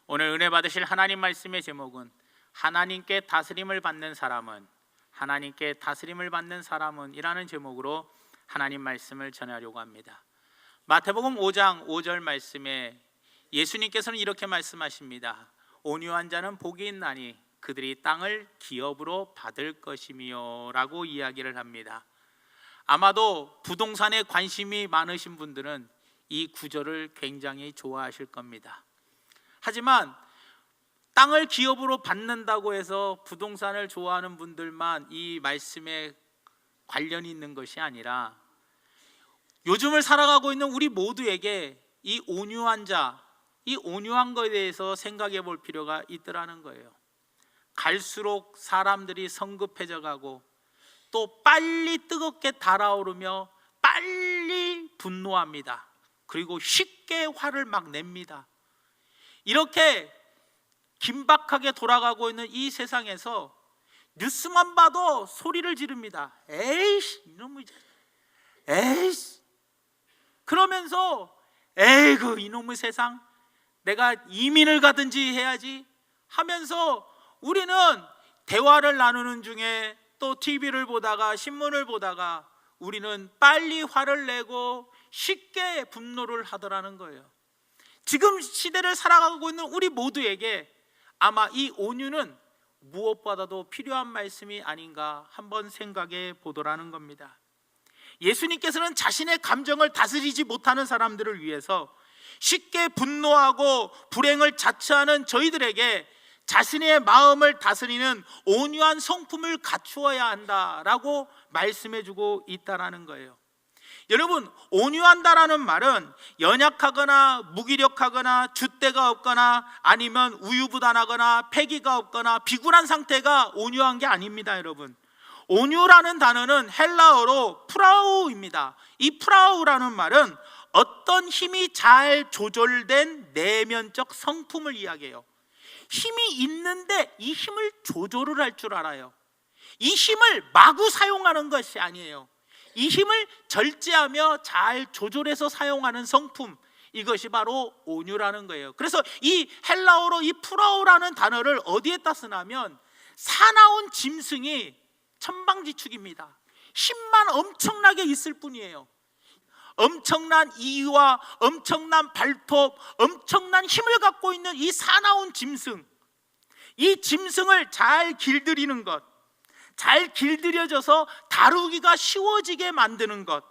오늘 은혜 받으실 하나님 말씀의 제목은 하나님께 다스림을 받는 사람은 이라는 제목으로 하나님 말씀을 전하려고 합니다. 마태복음 5장 5절 말씀에 예수님께서는 이렇게 말씀하십니다. 온유한 자는 복이 있나니 그들이 땅을 기업으로 받을 것이며 라고 이야기를 합니다. 아마도 부동산에 관심이 많으신 분들은 이 구절을 굉장히 좋아하실 겁니다. 하지만 땅을 기업으로 받는다고 해서 부동산을 좋아하는 분들만 이 말씀에 관련이 있는 것이 아니라 요즘을 살아가고 있는 우리 모두에게 이 온유한 자, 이 온유한 것에 대해서 생각해 볼 필요가 있더라는 거예요. 갈수록 사람들이 성급해져 가고 또 빨리 뜨겁게 달아오르며 빨리 분노합니다. 그리고 쉽게 화를 막 냅니다. 이렇게 긴박하게 돌아가고 있는 이 세상에서 뉴스만 봐도 소리를 지릅니다. 에이씨, 이놈의, 에이씨. 그러면서 에이그 이놈의 세상, 내가 이민을 가든지 해야지 하면서 우리는 대화를 나누는 중에 또 TV를 보다가 신문을 보다가 우리는 빨리 화를 내고 쉽게 분노를 하더라는 거예요. 지금 시대를 살아가고 있는 우리 모두에게 아마 이 온유는 무엇보다도 필요한 말씀이 아닌가 한번 생각해 보더라는 겁니다. 예수님께서는 자신의 감정을 다스리지 못하는 사람들을 위해서 쉽게 분노하고 불행을 자처하는 저희들에게 자신의 마음을 다스리는 온유한 성품을 갖추어야 한다라고 말씀해주고 있다라는 거예요. 여러분, 온유한다라는 말은 연약하거나 무기력하거나 줏대가 없거나 아니면 우유부단하거나 패기가 없거나 비굴한 상태가 온유한 게 아닙니다. 여러분, 온유라는 단어는 헬라어로 프라우입니다. 이 프라우라는 말은 어떤 힘이 잘 조절된 내면적 성품을 이야기해요. 힘이 있는데 이 힘을 조절을 할 줄 알아요. 이 힘을 마구 사용하는 것이 아니에요. 이 힘을 절제하며 잘 조절해서 사용하는 성품, 이것이 바로 온유라는 거예요. 그래서 이 헬라어로 이 프라우라는 단어를 어디에다 쓰냐면 사나운 짐승이 천방지축입니다. 힘만 엄청나게 있을 뿐이에요. 엄청난 이와 엄청난 발톱, 엄청난 힘을 갖고 있는 이 사나운 짐승, 이 짐승을 잘 길들이는 것, 잘 길들여져서 다루기가 쉬워지게 만드는 것,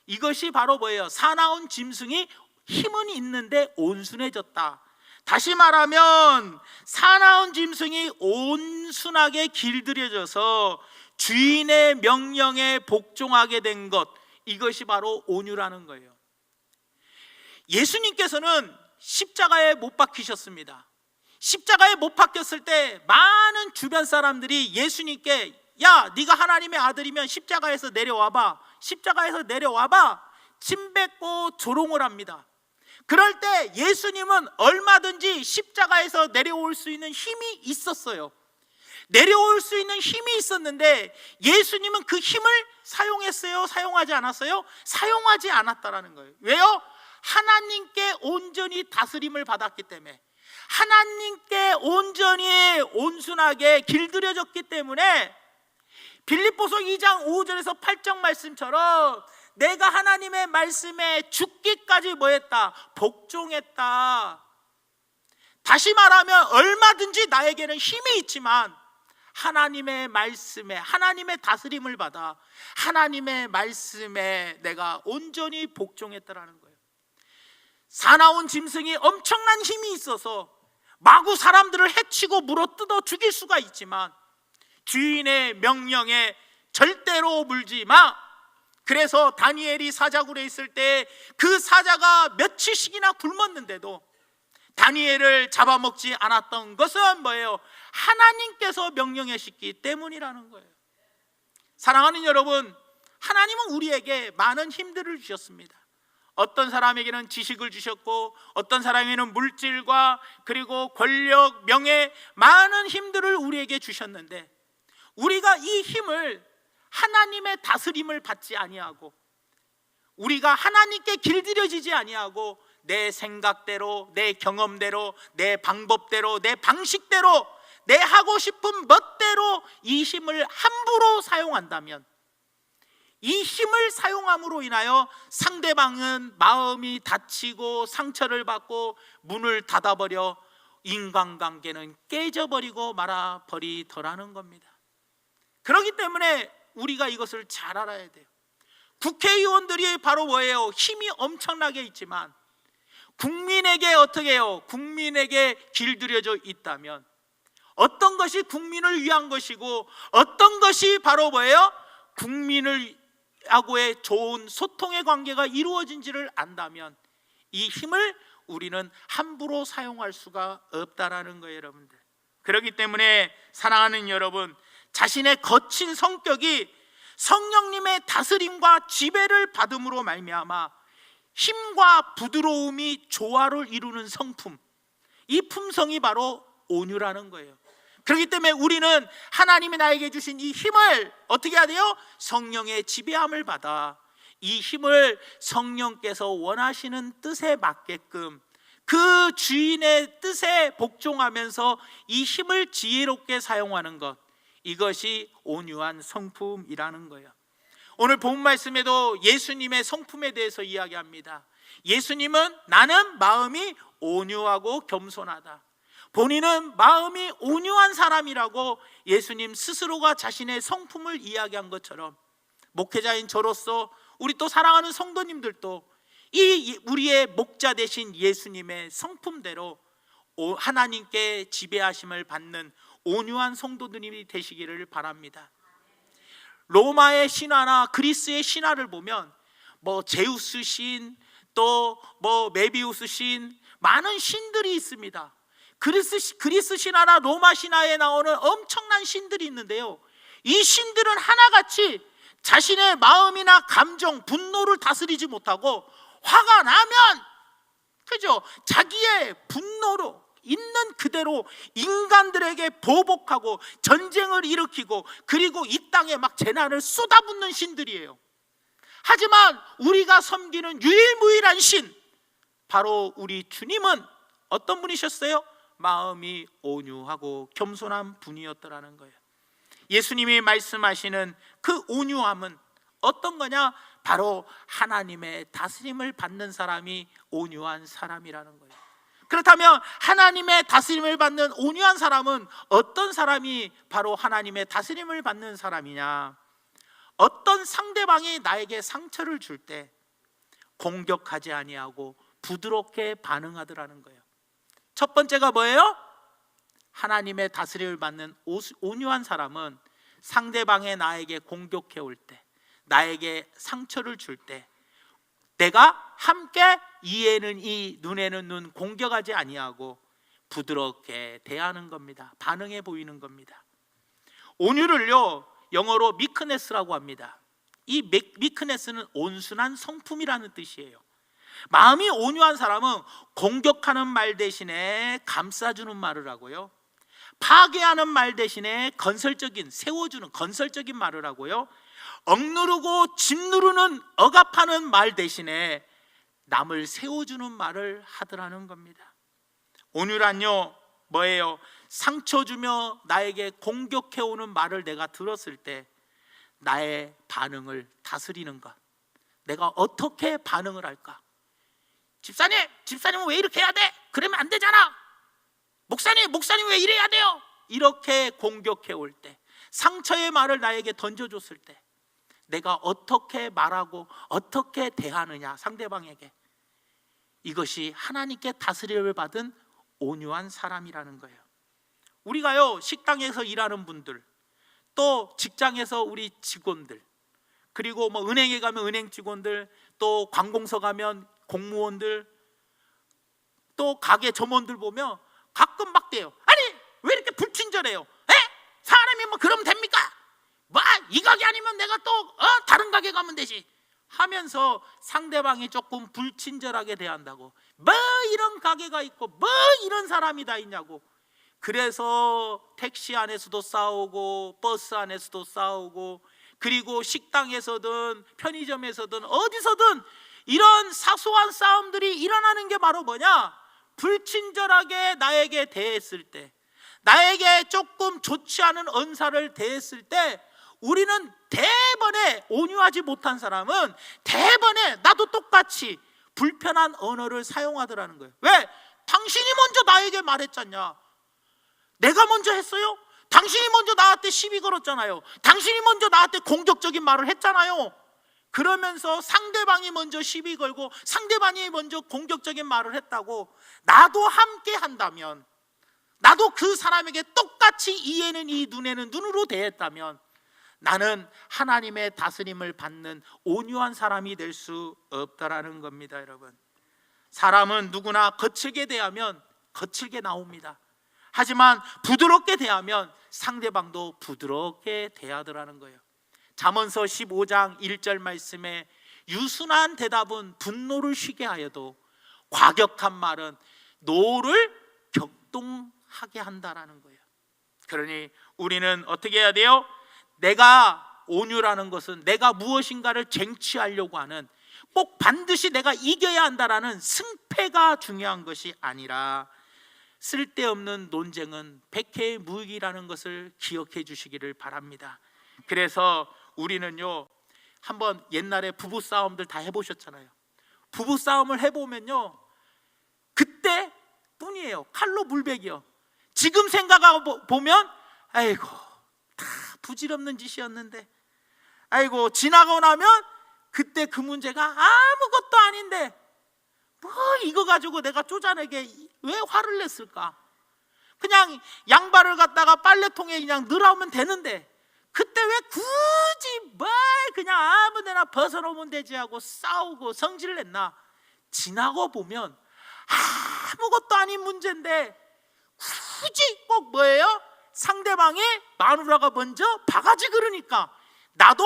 이것이 바로 뭐예요? 사나운 짐승이 힘은 있는데 온순해졌다. 다시 말하면 사나운 짐승이 온순하게 길들여져서 주인의 명령에 복종하게 된 것, 이것이 바로 온유라는 거예요. 예수님께서는 십자가에 못 박히셨습니다. 십자가에 못 박혔을 때 많은 주변 사람들이 예수님께 야, 네가 하나님의 아들이면 십자가에서 내려와봐, 십자가에서 내려와봐 침 뱉고 조롱을 합니다. 그럴 때 예수님은 얼마든지 십자가에서 내려올 수 있는 힘이 있었어요. 내려올 수 있는 힘이 있었는데 예수님은 그 힘을 사용했어요? 사용하지 않았어요? 사용하지 않았다라는 거예요. 왜요? 하나님께 온전히 다스림을 받았기 때문에, 하나님께 온전히 온순하게 길들여졌기 때문에 빌립보서 2장 5절에서 8절 말씀처럼 내가 하나님의 말씀에 죽기까지 뭐했다? 복종했다. 다시 말하면 얼마든지 나에게는 힘이 있지만 하나님의 말씀에, 하나님의 다스림을 받아 하나님의 말씀에 내가 온전히 복종했다라는 거예요. 사나운 짐승이 엄청난 힘이 있어서 마구 사람들을 해치고 물어뜯어 죽일 수가 있지만 주인의 명령에 절대로 물지 마. 그래서 다니엘이 사자굴에 있을 때 그 사자가 며칠씩이나 굶었는데도 다니엘을 잡아먹지 않았던 것은 뭐예요? 하나님께서 명령하셨기 때문이라는 거예요. 사랑하는 여러분, 하나님은 우리에게 많은 힘들을 주셨습니다. 어떤 사람에게는 지식을 주셨고 어떤 사람에게는 물질과 그리고 권력, 명예, 많은 힘들을 우리에게 주셨는데 우리가 이 힘을 하나님의 다스림을 받지 아니하고 우리가 하나님께 길들여지지 아니하고 내 생각대로, 내 경험대로, 내 방법대로, 내 방식대로, 내 하고 싶은 멋대로 이 힘을 함부로 사용한다면, 이 힘을 사용함으로 인하여 상대방은 마음이 다치고 상처를 받고 문을 닫아버려 인간관계는 깨져버리고 말아버리더라는 겁니다. 그렇기 때문에 우리가 이것을 잘 알아야 돼요. 국회의원들이 바로 뭐예요? 힘이 엄청나게 있지만 국민에게 어떻게 해요? 국민에게 길들여져 있다면 어떤 것이 국민을 위한 것이고 어떤 것이 바로 뭐예요? 국민을 하고의 좋은 소통의 관계가 이루어진지를 안다면 이 힘을 우리는 함부로 사용할 수가 없다라는 거예요, 여러분들. 그렇기 때문에 사랑하는 여러분, 자신의 거친 성격이 성령님의 다스림과 지배를 받음으로 말미암아 힘과 부드러움이 조화를 이루는 성품, 이 품성이 바로 온유라는 거예요. 그렇기 때문에 우리는 하나님이 나에게 주신 이 힘을 어떻게 해야 돼요? 성령의 지배함을 받아 이 힘을 성령께서 원하시는 뜻에 맞게끔 그 주인의 뜻에 복종하면서 이 힘을 지혜롭게 사용하는 것, 이것이 온유한 성품이라는 거예요. 오늘 본 말씀에도 예수님의 성품에 대해서 이야기합니다. 예수님은 나는 마음이 온유하고 겸손하다. 본인은 마음이 온유한 사람이라고 예수님 스스로가 자신의 성품을 이야기한 것처럼 목회자인 저로서 우리 또 사랑하는 성도님들도 이 우리의 목자 되신 예수님의 성품대로 하나님께 지배하심을 받는 온유한 성도들이 되시기를 바랍니다. 로마의 신화나 그리스의 신화를 보면 뭐 제우스 신, 또 뭐 메비우스 신, 많은 신들이 있습니다. 그리스 신화나 로마 신화에 나오는 엄청난 신들이 있는데요, 이 신들은 하나같이 자신의 마음이나 감정, 분노를 다스리지 못하고 화가 나면, 그죠? 자기의 분노로 있는 그대로 인간들에게 보복하고 전쟁을 일으키고 그리고 이 땅에 막 재난을 쏟아붓는 신들이에요. 하지만 우리가 섬기는 유일무이한 신, 바로 우리 주님은 어떤 분이셨어요? 마음이 온유하고 겸손한 분이었더라는 거예요. 예수님이 말씀하시는 그 온유함은 어떤 거냐? 바로 하나님의 다스림을 받는 사람이 온유한 사람이라는 거예요. 그렇다면 하나님의 다스림을 받는 온유한 사람은 어떤 사람이 바로 하나님의 다스림을 받는 사람이냐? 어떤 상대방이 나에게 상처를 줄 때 공격하지 아니하고 부드럽게 반응하더라는 거예요. 첫 번째가 뭐예요? 하나님의 다스림을 받는 온유한 사람은 상대방이 나에게 공격해 올 때, 나에게 상처를 줄 때 내가 함께 이에는 이, 눈에는 눈 공격하지 아니하고 부드럽게 대하는 겁니다. 반응해 보이는 겁니다. 온유를요, 영어로 미크네스라고 합니다. 이 미크네스는 온순한 성품이라는 뜻이에요. 마음이 온유한 사람은 공격하는 말 대신에 감싸주는 말을 하고요, 파괴하는 말 대신에 건설적인, 세워주는 건설적인 말을 하고요, 억누르고 짓누르는 억압하는 말 대신에 남을 세워주는 말을 하더라는 겁니다. 온유란요 뭐예요? 상처 주며 나에게 공격해오는 말을 내가 들었을 때 나의 반응을 다스리는 것, 내가 어떻게 반응을 할까? 집사님은 왜 이렇게 해야 돼? 그러면 안 되잖아. 목사님 왜 이래야 돼요? 이렇게 공격해올 때, 상처의 말을 나에게 던져줬을 때 내가 어떻게 말하고 어떻게 대하느냐, 상대방에게, 이것이 하나님께 다스림을 받은 온유한 사람이라는 거예요. 우리가요, 식당에서 일하는 분들, 또 직장에서 우리 직원들, 그리고 뭐 은행에 가면 은행 직원들, 또 관공서 가면 공무원들, 또 가게 점원들 보면 가끔 막 대요. 아니 왜 이렇게 불친절해요? 에? 사람이 뭐 그러면 됩니까? 뭐 이 가게 아니면 내가 또 다른 가게 가면 되지 하면서 상대방이 조금 불친절하게 대한다고, 뭐 이런 가게가 있고 뭐 이런 사람이 다 있냐고. 그래서 택시 안에서도 싸우고 버스 안에서도 싸우고, 그리고 식당에서든 편의점에서든 어디서든 이런 사소한 싸움들이 일어나는 게 바로 뭐냐? 불친절하게 나에게 대했을 때, 나에게 조금 좋지 않은 언사를 대했을 때 우리는 대번에, 온유하지 못한 사람은 대번에 나도 똑같이 불편한 언어를 사용하더라는 거예요. 왜? 당신이 먼저 나에게 말했잖냐. 내가 먼저 했어요? 당신이 먼저 나한테 시비 걸었잖아요. 당신이 먼저 나한테 공격적인 말을 했잖아요. 그러면서 상대방이 먼저 시비 걸고 상대방이 먼저 공격적인 말을 했다고 나도 함께 한다면, 나도 그 사람에게 똑같이 이에는 이 눈에는 눈으로 대했다면 나는 하나님의 다스림을 받는 온유한 사람이 될 수 없다라는 겁니다. 여러분, 사람은 누구나 거칠게 대하면 거칠게 나옵니다. 하지만 부드럽게 대하면 상대방도 부드럽게 대하더라는 거예요. 잠언서 15장 1절 말씀에 유순한 대답은 분노를 쉬게 하여도 과격한 말은 노를 격동하게 한다라는 거예요. 그러니 우리는 어떻게 해야 돼요? 내가 온유라는 것은 내가 무엇인가를 쟁취하려고 하는, 꼭 반드시 내가 이겨야 한다라는 승패가 중요한 것이 아니라 쓸데없는 논쟁은 백해의 무익이라는 것을 기억해 주시기를 바랍니다. 그래서 우리는요, 한번 옛날에 부부싸움들 다 해보셨잖아요. 부부싸움을 해보면요, 그때 뿐이에요. 칼로 물베기요. 지금 생각하고 보면 아이고 다 부질없는 짓이었는데, 아이고 지나고 나면 그때 그 문제가 아무것도 아닌데 뭐 이거 가지고 내가 쪼잔하게 왜 화를 냈을까? 그냥 양발을 갖다가 빨래통에 그냥 넣으면 되는데 그때 왜 굳이 뭘 그냥 아무데나 벗어놓으면 되지 하고 싸우고 성질을 냈나? 지나고 보면 아무것도 아닌 문제인데 굳이 꼭 뭐예요? 상대방의 마누라가 먼저 바가지 그러니까 나도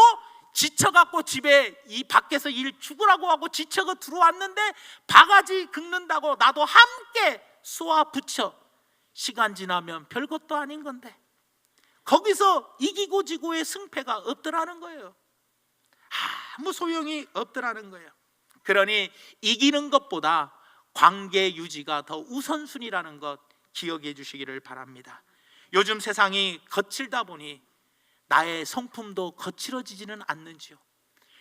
지쳐갖고 집에 이 밖에서 일 죽으라고 하고 지쳐가 들어왔는데 바가지 긁는다고 나도 함께 쏘아 붙여 시간 지나면 별것도 아닌 건데 거기서 이기고 지고의 승패가 없더라는 거예요. 아무 소용이 없더라는 거예요. 그러니 이기는 것보다 관계 유지가 더 우선순위라는 것 기억해 주시기를 바랍니다. 요즘 세상이 거칠다 보니 나의 성품도 거칠어지지는 않는지요.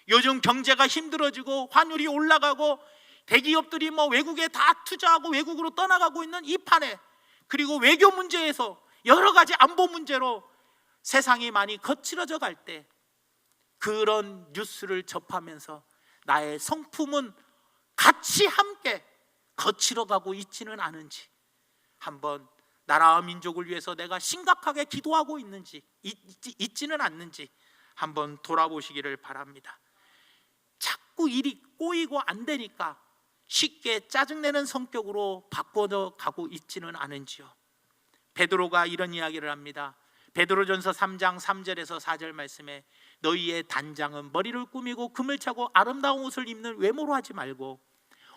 요즘 경제가 힘들어지고 환율이 올라가고 대기업들이 뭐 외국에 다 투자하고 외국으로 떠나가고 있는 이 판에, 그리고 외교 문제에서 여러 가지 안보 문제로 세상이 많이 거칠어져 갈 때 그런 뉴스를 접하면서 나의 성품은 같이 함께 거칠어가고 있지는 않은지, 한번 나라와 민족을 위해서 내가 심각하게 기도하고 있지는 않는지 한번 돌아보시기를 바랍니다. 자꾸 일이 꼬이고 안 되니까 쉽게 짜증내는 성격으로 바꿔져 가고 있지는 않은지요. 베드로가 이런 이야기를 합니다. 베드로전서 3장 3절에서 4절 말씀에 너희의 단장은 머리를 꾸미고 금을 차고 아름다운 옷을 입는 외모로 하지 말고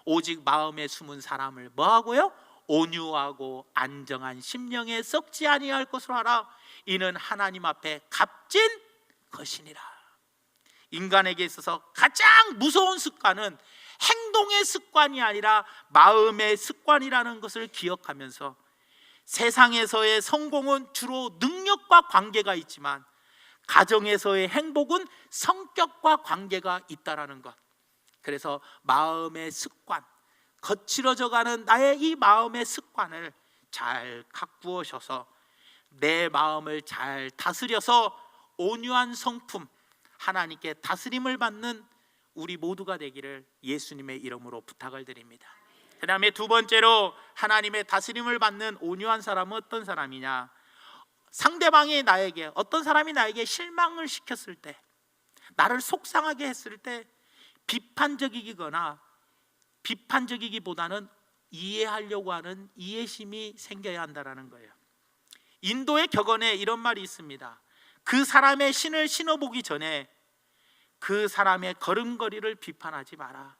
오직 마음에 숨은 사람을 뭐하고요? 온유하고 안정한 심령에 썩지 아니할 것으로 하라. 이는 하나님 앞에 값진 것이니라. 인간에게 있어서 가장 무서운 습관은 행동의 습관이 아니라 마음의 습관이라는 것을 기억하면서 세상에서의 성공은 주로 능력과 관계가 있지만 가정에서의 행복은 성격과 관계가 있다라는 것. 그래서 마음의 습관, 거칠어져가는 나의 이 마음의 습관을 잘 가꾸어셔서 내 마음을 잘 다스려서 온유한 성품, 하나님께 다스림을 받는 우리 모두가 되기를 예수님의 이름으로 부탁을 드립니다. 그 다음에 두 번째로 하나님의 다스림을 받는 온유한 사람은 어떤 사람이냐? 상대방이 나에게, 어떤 사람이 나에게 실망을 시켰을 때, 나를 속상하게 했을 때 비판적이기보다는 이해하려고 하는 이해심이 생겨야 한다는 거예요. 인도의 격언에 이런 말이 있습니다. 그 사람의 신을 신어보기 전에 그 사람의 걸음걸이를 비판하지 마라.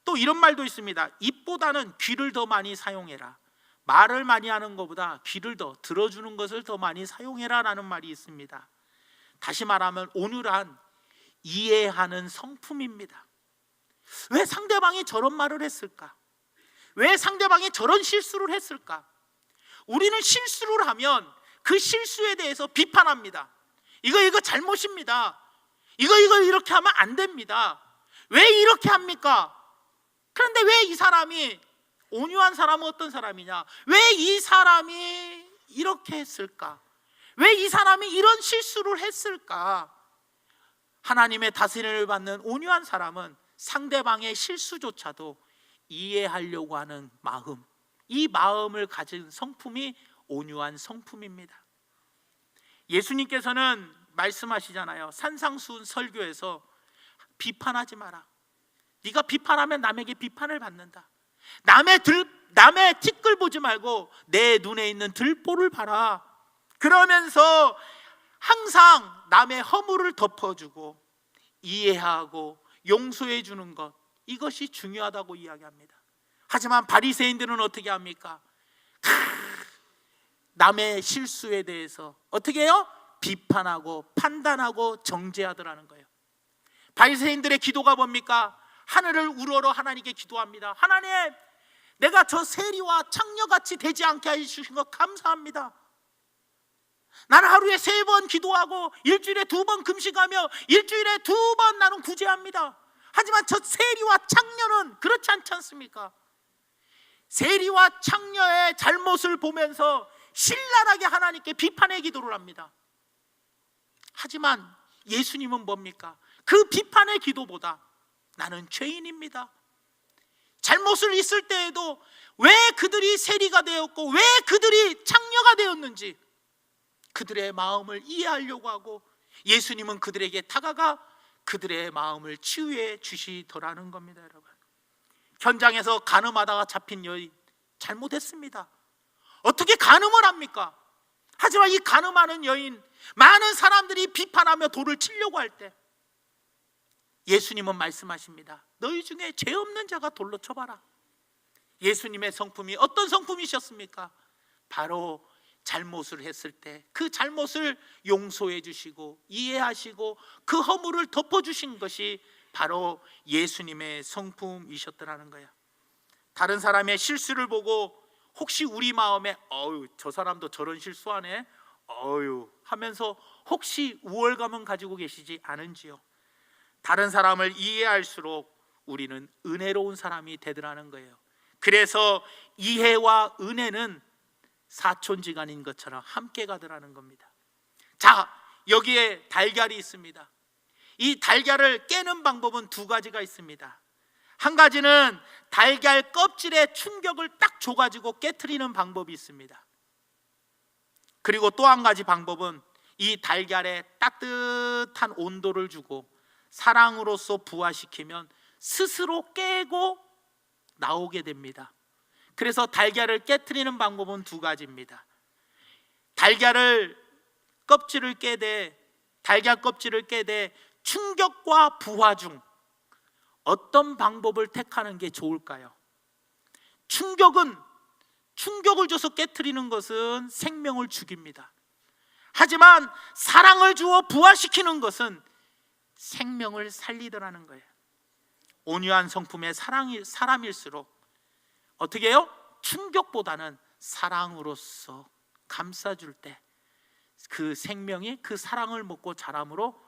또 이런 말도 있습니다. 입보다는 귀를 더 많이 사용해라. 말을 많이 하는 것보다 귀를 더 들어주는 것을 더 많이 사용해라 라는 말이 있습니다. 다시 말하면 온유란 이해하는 성품입니다. 왜 상대방이 저런 말을 했을까? 왜 상대방이 저런 실수를 했을까? 우리는 실수를 하면 그 실수에 대해서 비판합니다. 이거 잘못입니다. 이거 이렇게 하면 안 됩니다. 왜 이렇게 합니까? 그런데 왜 이 사람이, 온유한 사람은 어떤 사람이냐? 왜 이 사람이 이렇게 했을까? 왜 이 사람이 이런 실수를 했을까? 하나님의 다스림을 받는 온유한 사람은 상대방의 실수조차도 이해하려고 하는 마음, 이 마음을 가진 성품이 온유한 성품입니다. 예수님께서는 말씀하시잖아요. 산상수훈 설교에서 비판하지 마라. 네가 비판하면 남에게 비판을 받는다. 남의 티끌 보지 말고 내 눈에 있는 들보를 봐라. 그러면서 항상 남의 허물을 덮어주고 이해하고 용서해 주는 것, 이것이 중요하다고 이야기합니다. 하지만 바리새인들은 어떻게 합니까? 남의 실수에 대해서 어떻게 해요? 비판하고 판단하고 정죄하더라는 거예요. 바리새인들의 기도가 뭡니까? 하늘을 우러러 하나님께 기도합니다. 하나님, 내가 저 세리와 창녀같이 되지 않게 해주신 것 감사합니다. 나는 하루에 3번 기도하고 일주일에 2번 금식하며 일주일에 2번 나는 구제합니다. 하지만 저 세리와 창녀는 그렇지 않지 않습니까? 세리와 창녀의 잘못을 보면서 신랄하게 하나님께 비판의 기도를 합니다. 하지만 예수님은 뭡니까? 그 비판의 기도보다 나는 죄인입니다. 잘못을 있을 때에도 왜 그들이 세리가 되었고 왜 그들이 창녀가 되었는지 그들의 마음을 이해하려고 하고 예수님은 그들에게 다가가 그들의 마음을 치유해 주시더라는 겁니다. 여러분, 현장에서 간음하다가 잡힌 여인 잘못했습니다. 어떻게 간음을 합니까? 하지만 이 간음하는 여인, 많은 사람들이 비판하며 돌을 치려고 할 때 예수님은 말씀하십니다. 너희 중에 죄 없는 자가 돌로 쳐봐라. 예수님의 성품이 어떤 성품이셨습니까? 바로 잘못을 했을 때 그 잘못을 용서해 주시고 이해하시고 그 허물을 덮어주신 것이 바로 예수님의 성품이셨더라는 거야. 다른 사람의 실수를 보고 혹시 우리 마음에 저 사람도 저런 실수하네 하면서 혹시 우월감은 가지고 계시지 않은지요? 다른 사람을 이해할수록 우리는 은혜로운 사람이 되더라는 거예요. 그래서 이해와 은혜는 사촌지간인 것처럼 함께 가더라는 겁니다. 자, 여기에 달걀이 있습니다. 이 달걀을 깨는 방법은 2가지가 있습니다. 한 가지는 달걀 껍질에 충격을 딱 줘가지고 깨트리는 방법이 있습니다. 그리고 또 한 가지 방법은 이 달걀에 따뜻한 온도를 주고 사랑으로서 부화시키면 스스로 깨고 나오게 됩니다. 그래서 달걀을 깨트리는 방법은 2가지입니다. 달걀 껍질을 깨되 충격과 부화 중 어떤 방법을 택하는 게 좋을까요? 충격을 줘서 깨트리는 것은 생명을 죽입니다. 하지만 사랑을 주어 부화시키는 것은 생명을 살리더라는 거예요. 온유한 성품의 사람일수록 어떻게 해요? 충격보다는 사랑으로서 감싸줄 때 그 생명이 그 사랑을 먹고 자람으로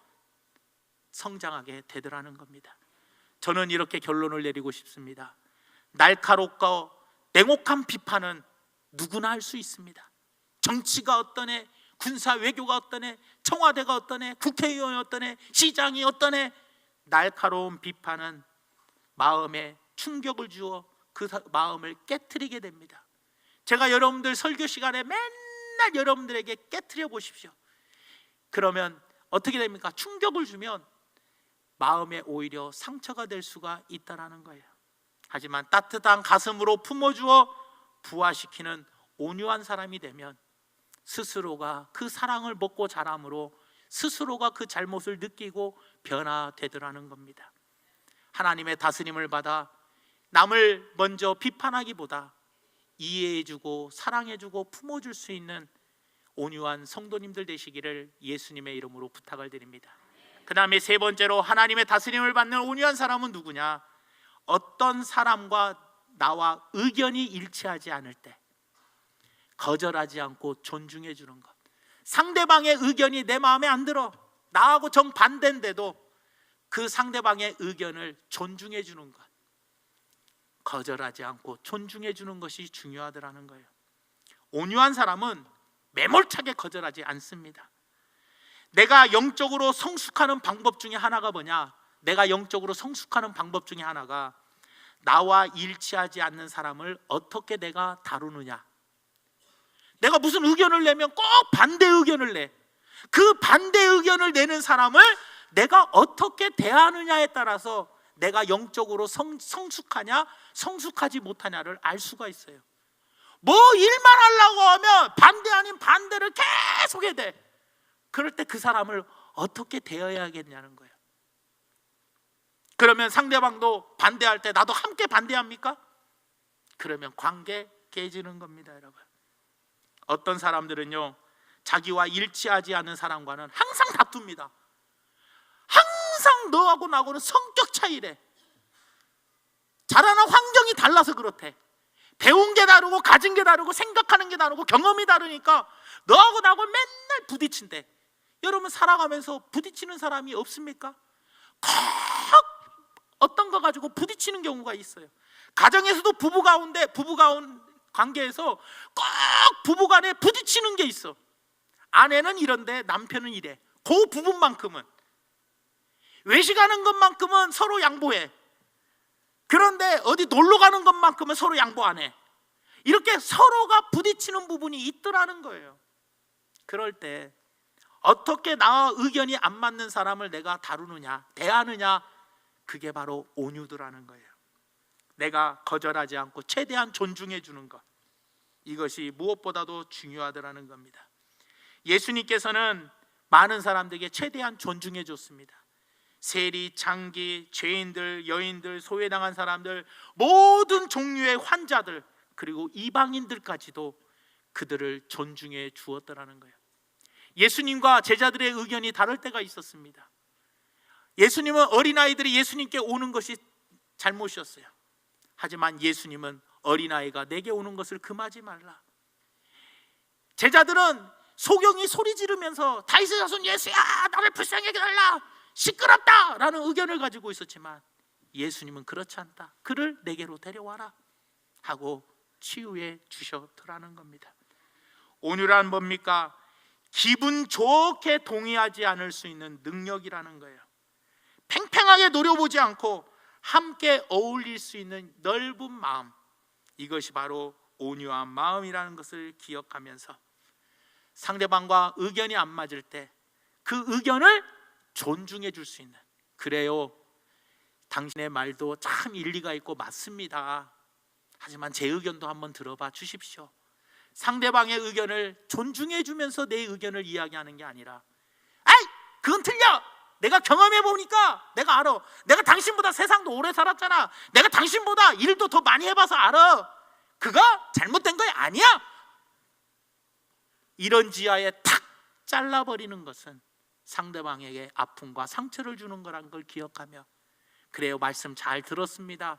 성장하게 되더라는 겁니다. 저는 이렇게 결론을 내리고 싶습니다. 날카롭고 냉혹한 비판은 누구나 할 수 있습니다. 정치가 어떠네, 군사 외교가 어떠네, 청와대가 어떠네, 국회의원이 어떠네, 시장이 어떠네, 날카로운 비판은 마음에 충격을 주어 그 마음을 깨트리게 됩니다. 제가 여러분들 설교 시간에 맨날 여러분들에게 깨트려 보십시오. 그러면 어떻게 됩니까? 충격을 주면 마음에 오히려 상처가 될 수가 있다는 거예요. 하지만 따뜻한 가슴으로 품어주어 부화시키는 온유한 사람이 되면 스스로가 그 사랑을 먹고 자람으로 스스로가 그 잘못을 느끼고 변화되더라는 겁니다. 하나님의 다스림을 받아 남을 먼저 비판하기보다 이해해주고 사랑해주고 품어줄 수 있는 온유한 성도님들 되시기를 예수님의 이름으로 부탁을 드립니다. 그 다음에 3번째로 하나님의 다스림을 받는 온유한 사람은 누구냐? 어떤 사람과 나와 의견이 일치하지 않을 때 거절하지 않고 존중해 주는 것. 상대방의 의견이 내 마음에 안 들어, 나하고 정반대인데도 그 상대방의 의견을 존중해 주는 것, 거절하지 않고 존중해 주는 것이 중요하더라는 거예요. 온유한 사람은 매몰차게 거절하지 않습니다. 내가 영적으로 성숙하는 방법 중에 하나가 뭐냐? 내가 영적으로 성숙하는 방법 중에 하나가 나와 일치하지 않는 사람을 어떻게 내가 다루느냐. 내가 무슨 의견을 내면 꼭 반대 의견을 내. 그 반대 의견을 내는 사람을 내가 어떻게 대하느냐에 따라서 내가 영적으로 성숙하냐 성숙하지 못하냐를 알 수가 있어요. 뭐 일만 하려고 하면 반대 아닌 반대를 계속 해야 돼. 그럴 때 그 사람을 어떻게 대해야겠냐는 거예요. 그러면 상대방도 반대할 때 나도 함께 반대합니까? 그러면 관계 깨지는 겁니다, 여러분. 어떤 사람들은요, 자기와 일치하지 않는 사람과는 항상 다툽니다. 항상 너하고 나하고는 성격 차이래. 자라는 환경이 달라서 그렇대. 배운 게 다르고 가진 게 다르고 생각하는 게 다르고 경험이 다르니까 너하고 나하고 맨날 부딪힌대. 여러분 살아가면서 부딪히는 사람이 없습니까? 꼭 어떤 거 가지고 부딪히는 경우가 있어요. 가정에서도 부부 관계에서 꼭 부부간에 부딪히는 게 있어. 아내는 이런데 남편은 이래. 그 부분만큼은, 외식하는 것만큼은 서로 양보해. 그런데 어디 놀러 가는 것만큼은 서로 양보 안 해. 이렇게 서로가 부딪히는 부분이 있더라는 거예요. 그럴 때 어떻게 나와 의견이 안 맞는 사람을 내가 다루느냐, 대하느냐, 그게 바로 온유도라는 거예요. 내가 거절하지 않고 최대한 존중해 주는 것, 이것이 무엇보다도 중요하더라는 겁니다. 예수님께서는 많은 사람들에게 최대한 존중해 줬습니다. 세리, 장기, 죄인들, 여인들, 소외당한 사람들, 모든 종류의 환자들, 그리고 이방인들까지도 그들을 존중해 주었더라는 거예요. 예수님과 제자들의 의견이 다를 때가 있었습니다. 예수님은 어린아이들이 예수님께 오는 것이 잘못이었어요. 하지만 예수님은 어린아이가 내게 오는 것을 금하지 말라. 제자들은 소경이 소리 지르면서 다윗의 자손 예수야, 나를 불쌍히 여겨달라, 시끄럽다 라는 의견을 가지고 있었지만 예수님은 그렇지 않다. 그를 내게로 데려와라 하고 치유해 주셨더라는 겁니다. 온유란 뭡니까? 기분 좋게 동의하지 않을 수 있는 능력이라는 거예요. 팽팽하게 노려보지 않고 함께 어울릴 수 있는 넓은 마음, 이것이 바로 온유한 마음이라는 것을 기억하면서 상대방과 의견이 안 맞을 때 그 의견을 존중해 줄 수 있는, 그래요, 당신의 말도 참 일리가 있고 맞습니다. 하지만 제 의견도 한번 들어봐 주십시오. 상대방의 의견을 존중해 주면서 내 의견을 이야기하는 게 아니라, 아이 그건 틀려, 내가 경험해 보니까 내가 알아, 내가 당신보다 세상도 오래 살았잖아, 내가 당신보다 일도 더 많이 해봐서 알아, 그거 잘못된 거 아니야. 이런 지하에 탁 잘라버리는 것은 상대방에게 아픔과 상처를 주는 거란 걸 기억하며, 그래요, 말씀 잘 들었습니다,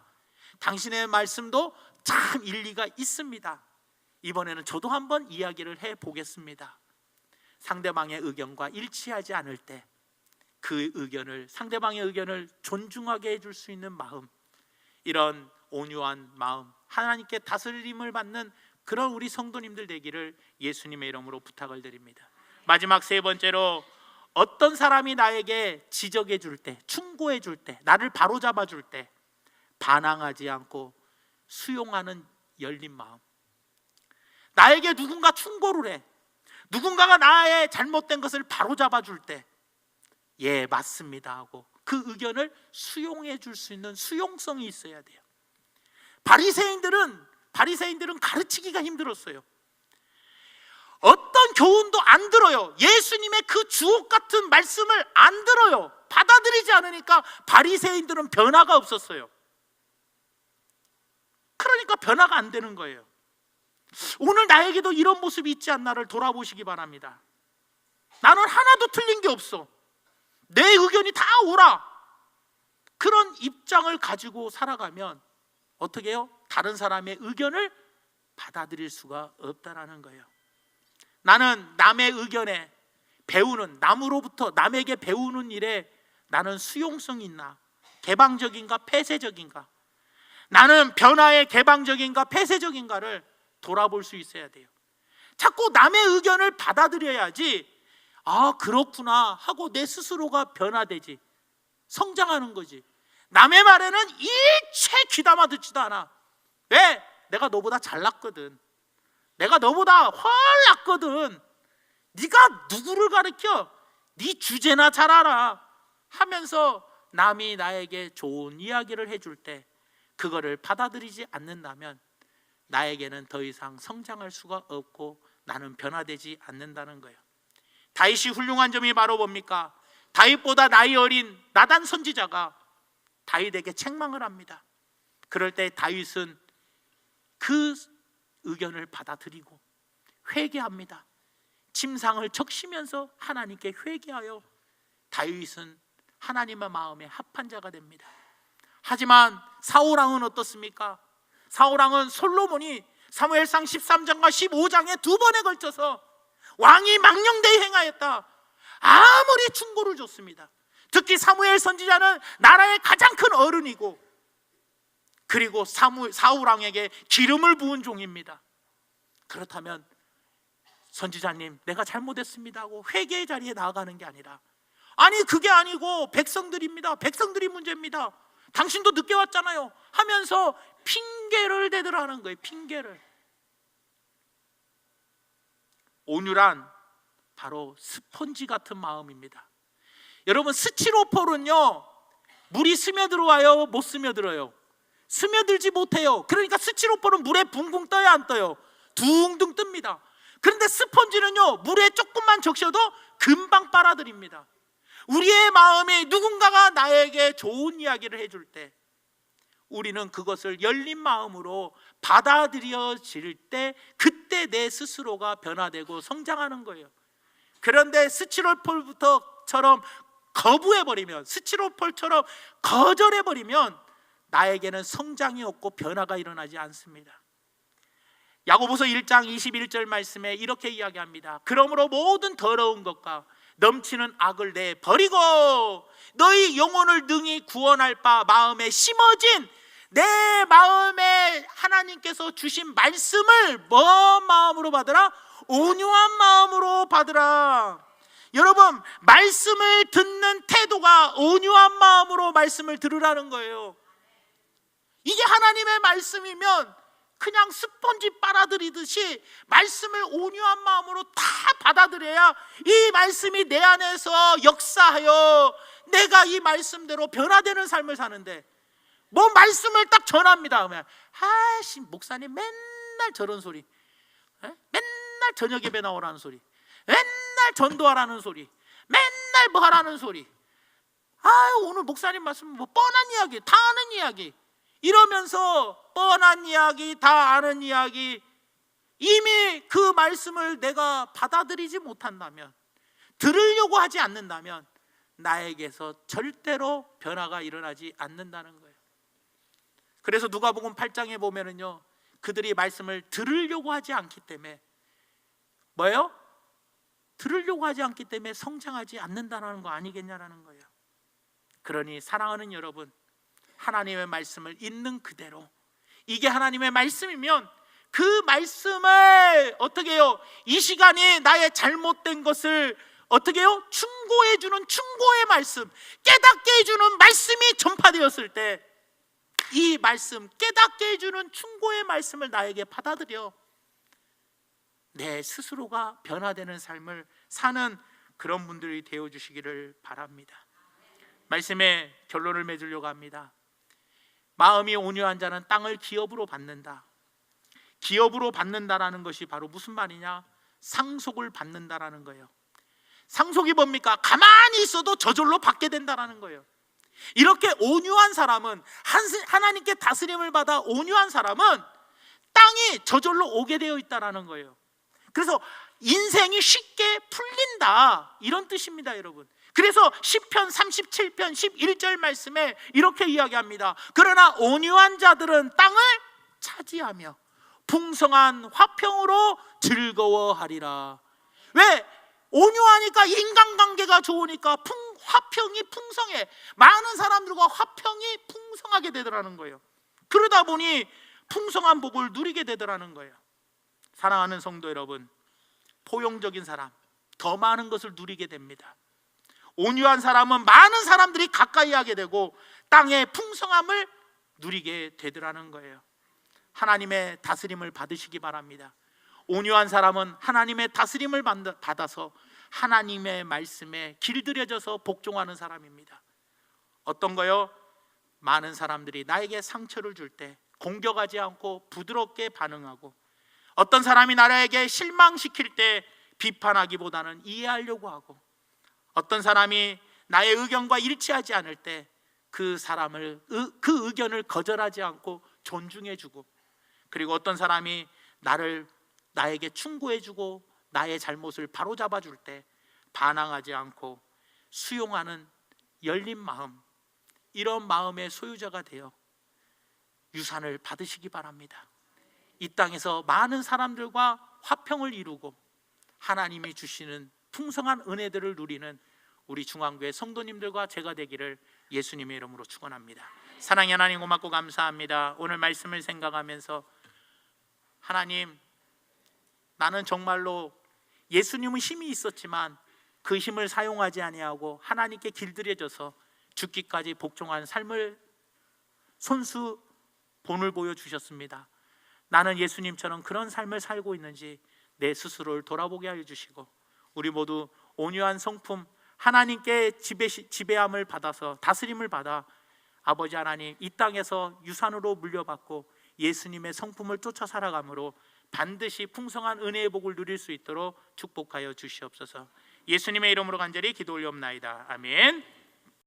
당신의 말씀도 참 일리가 있습니다, 이번에는 저도 한번 이야기를 해보겠습니다. 상대방의 의견과 일치하지 않을 때 그 의견을, 상대방의 의견을 존중하게 해줄 수 있는 마음, 이런 온유한 마음, 하나님께 다스림을 받는 그런 우리 성도님들 되기를 예수님의 이름으로 부탁을 드립니다. 마지막 세 번째로, 어떤 사람이 나에게 지적해 줄 때, 충고해 줄 때, 나를 바로잡아 줄 때 반항하지 않고 수용하는 열린 마음. 나에게 누군가 충고를 해, 누군가가 나의 잘못된 것을 바로잡아 줄 때, 예 맞습니다 하고 그 의견을 수용해 줄 수 있는 수용성이 있어야 돼요. 바리새인들은 가르치기가 힘들었어요. 어떤 교훈도 안 들어요. 예수님의 그 주옥 같은 말씀을 안 들어요. 받아들이지 않으니까 바리새인들은 변화가 없었어요. 그러니까 변화가 안 되는 거예요. 오늘 나에게도 이런 모습이 있지 않나를 돌아보시기 바랍니다. 나는 하나도 틀린 게 없어. 내 의견이 다 옳아. 그런 입장을 가지고 살아가면 어떻게 해요? 다른 사람의 의견을 받아들일 수가 없다라는 거예요. 나는 남의 의견에 배우는, 남으로부터 남에게 배우는 일에 나는 수용성이 있나? 개방적인가 폐쇄적인가? 나는 변화에 개방적인가 폐쇄적인가를 돌아볼 수 있어야 돼요. 자꾸 남의 의견을 받아들여야지 아 그렇구나 하고 내 스스로가 변화되지, 성장하는 거지. 남의 말에는 일체 귀담아 듣지도 않아. 왜? 내가 너보다 잘났거든. 내가 너보다 훨 낫거든. 네가 누구를 가르쳐? 네 주제나 잘 알아 하면서 남이 나에게 좋은 이야기를 해줄 때 그거를 받아들이지 않는다면 나에게는 더 이상 성장할 수가 없고 나는 변화되지 않는다는 거예요. 다윗이 훌륭한 점이 바로 뭡니까? 다윗보다 나이 어린 나단 선지자가 다윗에게 책망을 합니다. 그럴 때 다윗은 그 의견을 받아들이고 회개합니다. 침상을 적시면서 하나님께 회개하여 다윗은 하나님의 마음에 합한 자가 됩니다. 하지만 사울왕은 어떻습니까? 사울왕은 솔로몬이 사무엘상 13장과 15장에 두 번에 걸쳐서 왕이 망령되이 행하였다 아무리 충고를 줬습니다. 특히 사무엘 선지자는 나라의 가장 큰 어른이고 그리고 사울왕에게 기름을 부은 종입니다. 그렇다면 선지자님 내가 잘못했습니다 하고 회개의 자리에 나아가는 게 아니라 아니 그게 아니고 백성들입니다, 백성들이 문제입니다, 당신도 늦게 왔잖아요 하면서 핑계를 대더라 하는 거예요. 핑계를. 온유란 바로 스펀지 같은 마음입니다. 여러분 스티로폴은요 물이 스며들어와요 못 스며들어요? 스며들지 못해요. 그러니까 스티로폴은 물에 붕붕 떠야 안 떠요? 둥둥 뜹니다. 그런데 스펀지는요 물에 조금만 적셔도 금방 빨아들입니다. 우리의 마음에 누군가가 나에게 좋은 이야기를 해줄 때 우리는 그것을 열린 마음으로 받아들여질 때 그때 내 스스로가 변화되고 성장하는 거예요. 그런데 스티로폴처럼 거부해버리면, 스티로폴처럼 거절해버리면 나에게는 성장이 없고 변화가 일어나지 않습니다. 야고보서 1장 21절 말씀에 이렇게 이야기합니다. 그러므로 모든 더러운 것과 넘치는 악을 내버리고 너희 영혼을 능히 구원할 바 마음에 심어진 내 마음에 하나님께서 주신 말씀을 뭔 마음으로 받으라? 온유한 마음으로 받으라. 여러분 말씀을 듣는 태도가 온유한 마음으로 말씀을 들으라는 거예요. 이게 하나님의 말씀이면 그냥 스펀지 빨아들이듯이 말씀을 온유한 마음으로 다 받아들여야 이 말씀이 내 안에서 역사하여 내가 이 말씀대로 변화되는 삶을 사는데 뭐 말씀을 딱 전합니다. 그러면 아씨 목사님 맨날 저런 소리, 맨날 저녁 예배 나오라는 소리, 맨날 전도하라는 소리, 맨날 뭐 하라는 소리, 오늘 목사님 말씀 뭐 뻔한 이야기, 다 아는 이야기 이러면서 뻔한 이야기, 다 아는 이야기, 이미 그 말씀을 내가 받아들이지 못한다면, 들으려고 하지 않는다면 나에게서 절대로 변화가 일어나지 않는다는 거예요. 그래서 누가복음 8장에 보면은요 그들이 말씀을 들으려고 하지 않기 때문에 뭐예요? 들으려고 하지 않기 때문에 성장하지 않는다는 거 아니겠냐라는 거예요. 그러니 사랑하는 여러분, 하나님의 말씀을 있는 그대로, 이게 하나님의 말씀이면 그 말씀을 어떻게 해요? 이 시간에 나의 잘못된 것을 어떻게 해요? 충고해주는 충고의 말씀, 깨닫게 해주는 말씀이 전파되었을 때 이 말씀, 깨닫게 해주는 충고의 말씀을 나에게 받아들여 내 스스로가 변화되는 삶을 사는 그런 분들이 되어주시기를 바랍니다. 말씀의 결론을 맺으려고 합니다. 마음이 온유한 자는 땅을 기업으로 받는다. 기업으로 받는다라는 것이 바로 무슨 말이냐? 상속을 받는다라는 거예요. 상속이 뭡니까? 가만히 있어도 저절로 받게 된다라는 거예요. 이렇게 온유한 사람은, 하나님께 다스림을 받아 온유한 사람은 땅이 저절로 오게 되어 있다라는 거예요. 그래서 인생이 쉽게 풀린다 이런 뜻입니다, 여러분. 그래서 시편 37편 11절 말씀에 이렇게 이야기합니다. 그러나 온유한 자들은 땅을 차지하며 풍성한 화평으로 즐거워하리라. 왜? 온유하니까, 인간관계가 좋으니까 화평이 풍성해. 많은 사람들과 화평이 풍성하게 되더라는 거예요. 그러다 보니 풍성한 복을 누리게 되더라는 거예요. 사랑하는 성도 여러분, 포용적인 사람 더 많은 것을 누리게 됩니다. 온유한 사람은 많은 사람들이 가까이 하게 되고 땅의 풍성함을 누리게 되더라는 거예요. 하나님의 다스림을 받으시기 바랍니다. 온유한 사람은 하나님의 다스림을 받아서 하나님의 말씀에 길들여져서 복종하는 사람입니다. 어떤 거요? 많은 사람들이 나에게 상처를 줄 때 공격하지 않고 부드럽게 반응하고, 어떤 사람이 나에게 실망시킬 때 비판하기보다는 이해하려고 하고, 어떤 사람이 나의 의견과 일치하지 않을 때 그 의견을 거절하지 않고 존중해주고, 그리고 어떤 사람이 나에게 충고해주고 나의 잘못을 바로잡아줄 때 반항하지 않고 수용하는 열린 마음, 이런 마음의 소유자가 되어 유산을 받으시기 바랍니다. 이 땅에서 많은 사람들과 화평을 이루고 하나님이 주시는 풍성한 은혜들을 누리는 우리 중앙교회 성도님들과 제가 되기를 예수님의 이름으로 축원합니다. 사랑의 하나님, 고맙고 감사합니다. 오늘 말씀을 생각하면서, 하나님, 나는 정말로 예수님은 힘이 있었지만 그 힘을 사용하지 아니하고 하나님께 길들여져서 죽기까지 복종한 삶을 손수 본을 보여주셨습니다. 나는 예수님처럼 그런 삶을 살고 있는지 내 스스로를 돌아보게 하여 주시고, 우리 모두 온유한 성품, 하나님께 지배함을 받아서 다스림을 받아 아버지 하나님, 이 땅에서 유산으로 물려받고 예수님의 성품을 쫓아 살아감으로 반드시 풍성한 은혜의 복을 누릴 수 있도록 축복하여 주시옵소서. 예수님의 이름으로 간절히 기도 올리옵나이다. 아멘.